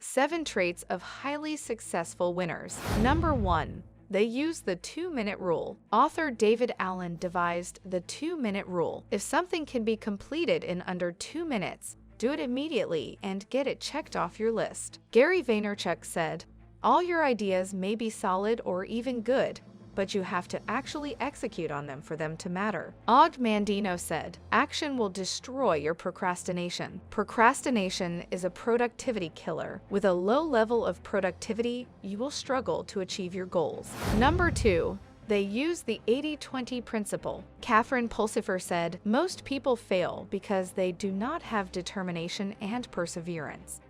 7 traits of highly successful winners. Number 1. They use the 2-minute rule. Author David Allen devised the 2-minute rule. If something can be completed in under 2 minutes, do it immediately and get it checked off your list. Gary Vaynerchuk said, "All your ideas may be solid or even good, but you have to actually execute on them for them to matter." Og Mandino said, "Action will destroy your procrastination." Procrastination is a productivity killer. With a low level of productivity, you will struggle to achieve your goals. Number 2. They use the 80-20 principle. Catherine Pulsifer said, "Most people fail because they do not have determination and perseverance.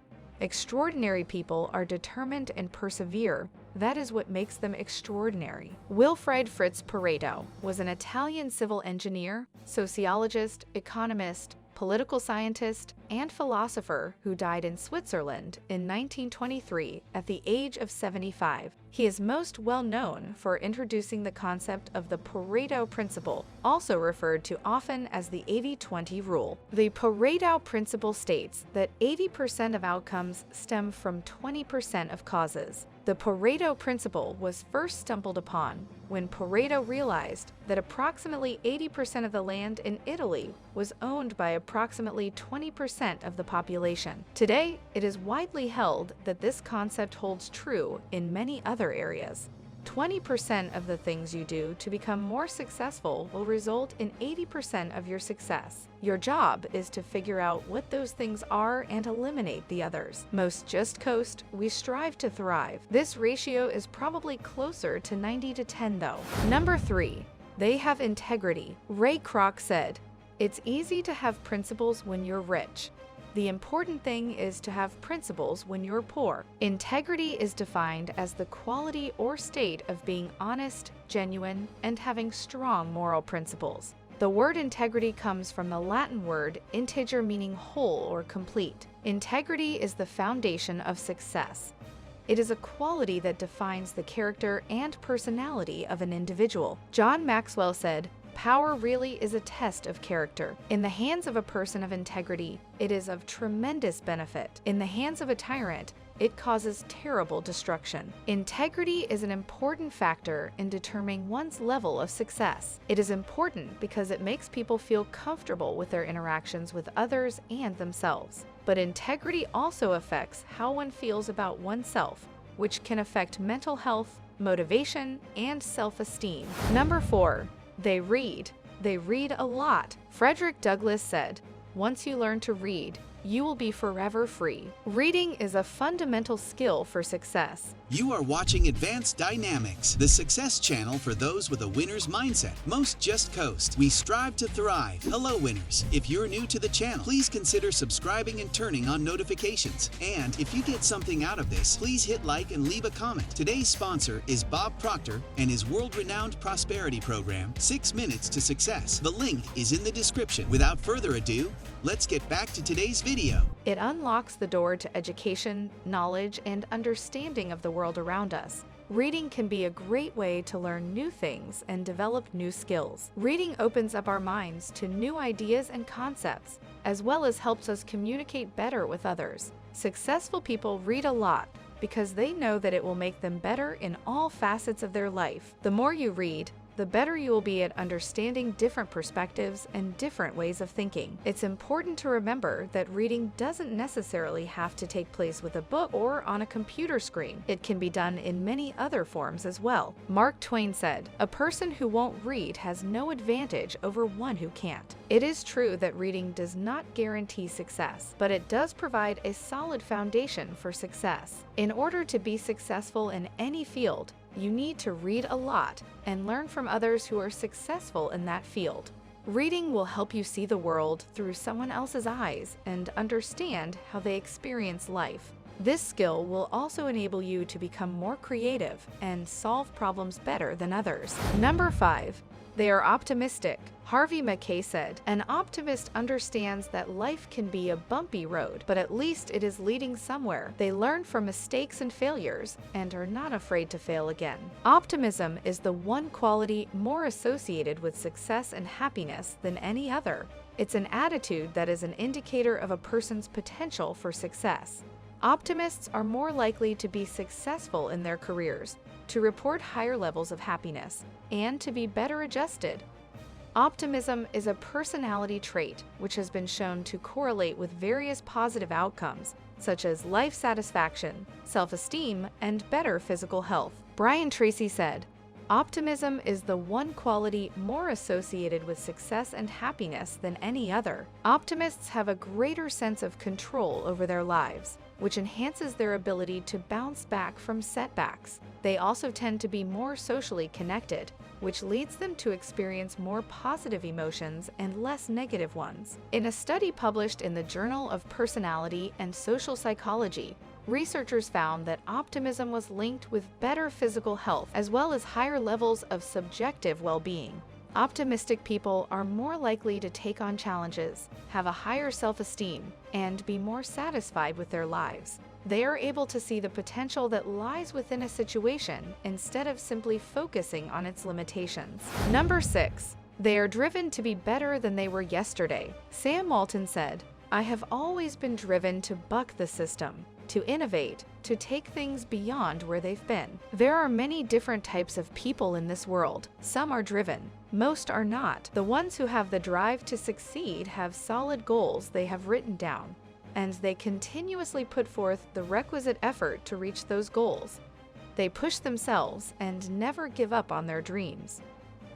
Extraordinary people are determined and persevere. That is what makes them extraordinary." Wilfried Fritz Pareto was an Italian civil engineer, sociologist, economist, political scientist, and philosopher who died in Switzerland in 1923 at the age of 75. He is most well known for introducing the concept of the Pareto principle, also referred to often as the 80-20 rule. The Pareto principle states that 80% of outcomes stem from 20% of causes. The Pareto principle was first stumbled upon when Pareto realized that approximately 80% of the land in Italy was owned by approximately 20% of the population. Today, it is widely held that this concept holds true in many other areas. 20% of the things you do to become more successful will result in 80% of your success. Your job is to figure out what those things are and eliminate the others. Most just coast, we strive to thrive. This ratio is probably closer to 90-10 though. Number 3. They have integrity. Ray Kroc said, "It's easy to have principles when you're rich. The important thing is to have principles when you're poor." Integrity is defined as the quality or state of being honest, genuine, and having strong moral principles. The word integrity comes from the Latin word integer, meaning whole or complete. Integrity is the foundation of success. It is a quality that defines the character and personality of an individual. John Maxwell said, "Power really is a test of character. In the hands of a person of integrity, it is of tremendous benefit. In the hands of a tyrant, it causes terrible destruction." Integrity is an important factor in determining one's level of success. It is important because it makes people feel comfortable with their interactions with others and themselves. But integrity also affects how one feels about oneself, which can affect mental health, motivation, and self-esteem. Number 4. They read. They read a lot. Frederick Douglass said, "Once you learn to read, you will be forever free." Reading is a fundamental skill for success. You are watching Advance Dynamix, the success channel for those with a winner's mindset. Most just coast. We strive to thrive. Hello, winners. If you're new to the channel, please consider subscribing and turning on notifications. And if you get something out of this, please hit like and leave a comment. Today's sponsor is Bob Proctor and his world-renowned prosperity program, 6 Minutes to Success. The link is in the description. Without further ado, let's get back to today's video. It unlocks the door to education, knowledge, and understanding of the world around us. Reading can be a great way to learn new things and develop new skills. Reading opens up our minds to new ideas and concepts, as well as helps us communicate better with others. Successful people read a lot because they know that it will make them better in all facets of their life. The more you read, the better you will be at understanding different perspectives and different ways of thinking. It's important to remember that reading doesn't necessarily have to take place with a book or on a computer screen. It can be done in many other forms as well. Mark Twain said, "A person who won't read has no advantage over one who can't." It is true that reading does not guarantee success, but it does provide a solid foundation for success. In order to be successful in any field, you need to read a lot and learn from others who are successful in that field. Reading will help you see the world through someone else's eyes and understand how they experience life. This skill will also enable you to become more creative and solve problems better than others. Number 5. They are optimistic. Harvey Mackay said, "An optimist understands that life can be a bumpy road, but at least it is leading somewhere. They learn from mistakes and failures and are not afraid to fail again." Optimism is the one quality more associated with success and happiness than any other. It's an attitude that is an indicator of a person's potential for success. Optimists are more likely to be successful in their careers, to report higher levels of happiness, and to be better adjusted. Optimism is a personality trait which has been shown to correlate with various positive outcomes, such as life satisfaction, self-esteem, and better physical health. Brian Tracy said, "Optimism is the one quality more associated with success and happiness than any other. Optimists have a greater sense of control over their lives, which enhances their ability to bounce back from setbacks. They also tend to be more socially connected, which leads them to experience more positive emotions and less negative ones." In a study published in the Journal of Personality and Social Psychology, researchers found that optimism was linked with better physical health as well as higher levels of subjective well-being. Optimistic people are more likely to take on challenges, have a higher self-esteem, and be more satisfied with their lives. They are able to see the potential that lies within a situation instead of simply focusing on its limitations. Number 6. They are driven to be better than they were yesterday. Sam Walton said, "I have always been driven to buck the system, to innovate, to take things beyond where they've been." There are many different types of people in this world. Some are driven. Most are not. The ones who have the drive to succeed have solid goals they have written down, and they continuously put forth the requisite effort to reach those goals. They push themselves and never give up on their dreams.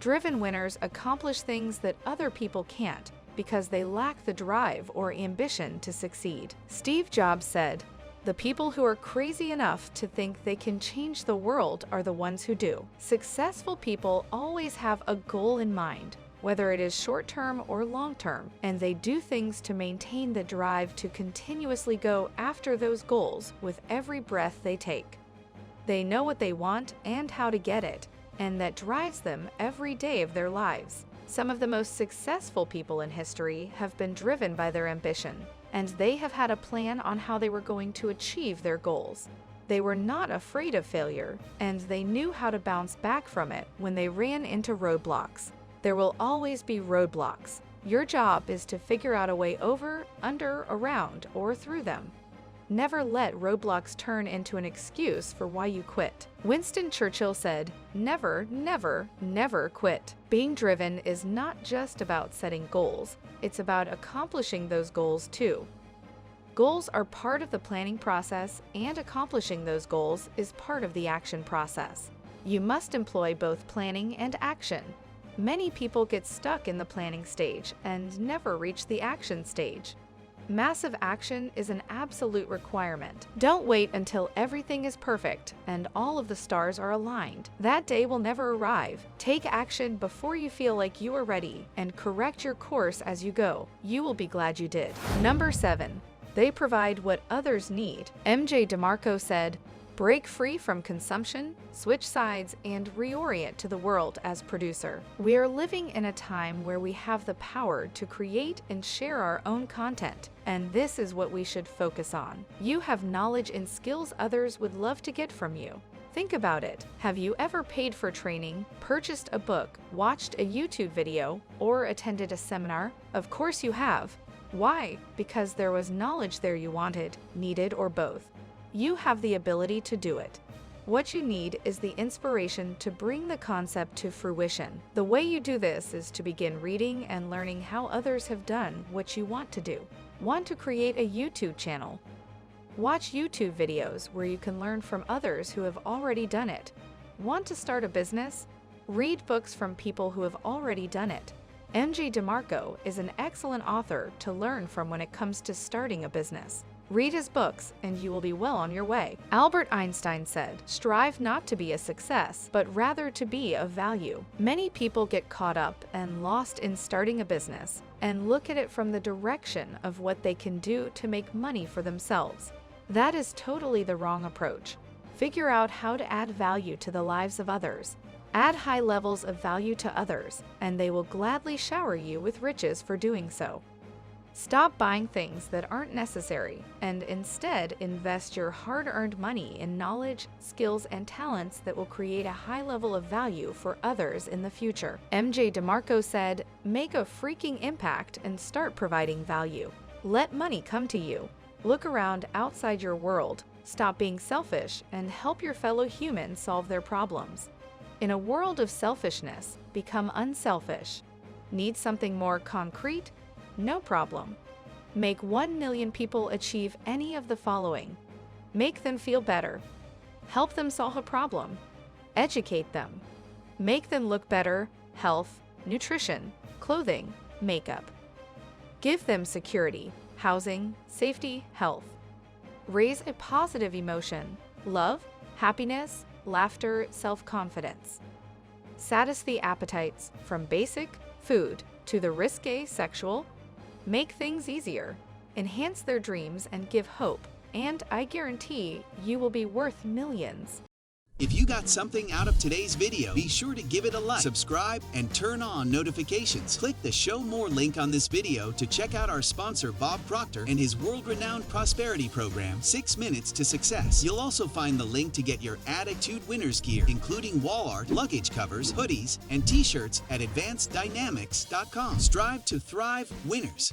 Driven winners accomplish things that other people can't because they lack the drive or ambition to succeed. Steve Jobs said, "The people who are crazy enough to think they can change the world are the ones who do." Successful people always have a goal in mind, whether it is short-term or long-term, and they do things to maintain the drive to continuously go after those goals with every breath they take. They know what they want and how to get it, and that drives them every day of their lives. Some of the most successful people in history have been driven by their ambition, and they have had a plan on how they were going to achieve their goals. They were not afraid of failure, and they knew how to bounce back from it when they ran into roadblocks. There will always be roadblocks. Your job is to figure out a way over, under, around, or through them. Never let roadblocks turn into an excuse for why you quit. Winston Churchill said, "Never, never, never quit." Being driven is not just about setting goals, it's about accomplishing those goals too. Goals are part of the planning process, and accomplishing those goals is part of the action process. You must employ both planning and action. Many people get stuck in the planning stage and never reach the action stage. Massive action is an absolute requirement. Don't wait until everything is perfect and all of the stars are aligned. That day will never arrive. Take action before you feel like you are ready, and correct your course as you go. You will be glad you did. Number 7. They provide what others need. MJ DeMarco said, "Break free from consumption, switch sides, and reorient to the world as producer." We are living in a time where we have the power to create and share our own content, and this is what we should focus on. You have knowledge and skills others would love to get from you. Think about it. Have you ever paid for training, purchased a book, watched a YouTube video, or attended a seminar? Of course you have. Why? Because there was knowledge there you wanted, needed, or both. You have the ability to do it. What you need is the inspiration to bring the concept to fruition. The way you do this is to begin reading and learning how others have done what you want to do. Want to create a YouTube channel? Watch YouTube videos where you can learn from others who have already done it. Want to start a business? Read books from people who have already done it. MJ DeMarco is an excellent author to learn from when it comes to starting a business. Read his books and you will be well on your way. Albert Einstein said, "Strive not to be a success, but rather to be of value." Many people get caught up and lost in starting a business and look at it from the direction of what they can do to make money for themselves. That is totally the wrong approach. Figure out how to add value to the lives of others. Add high levels of value to others, and they will gladly shower you with riches for doing so. Stop buying things that aren't necessary and instead invest your hard-earned money in knowledge, skills, and talents that will create a high level of value for others in the future. MJ DeMarco said, "Make a freaking impact and start providing value. Let money come to you." Look around outside your world, stop being selfish, and help your fellow humans solve their problems. In a world of selfishness, become unselfish. Need something more concrete? No problem. Make 1 million people achieve any of the following. Make them feel better. Help them solve a problem. Educate them. Make them look better, health, nutrition, clothing, makeup. Give them security, housing, safety, health. Raise a positive emotion, love, happiness, laughter, self-confidence. Satisfy the appetites from basic food to the risque sexual. Make things easier. Enhance their dreams and give hope. And I guarantee you will be worth millions. If you got something out of today's video, be sure to give it a like, subscribe, and turn on notifications. Click the Show More link on this video to check out our sponsor Bob Proctor and his world-renowned prosperity program, 6 Minutes to Success. You'll also find the link to get your Attitude Winners gear, including wall art, luggage covers, hoodies, and t-shirts at advancedynamix.com. Strive to thrive, winners.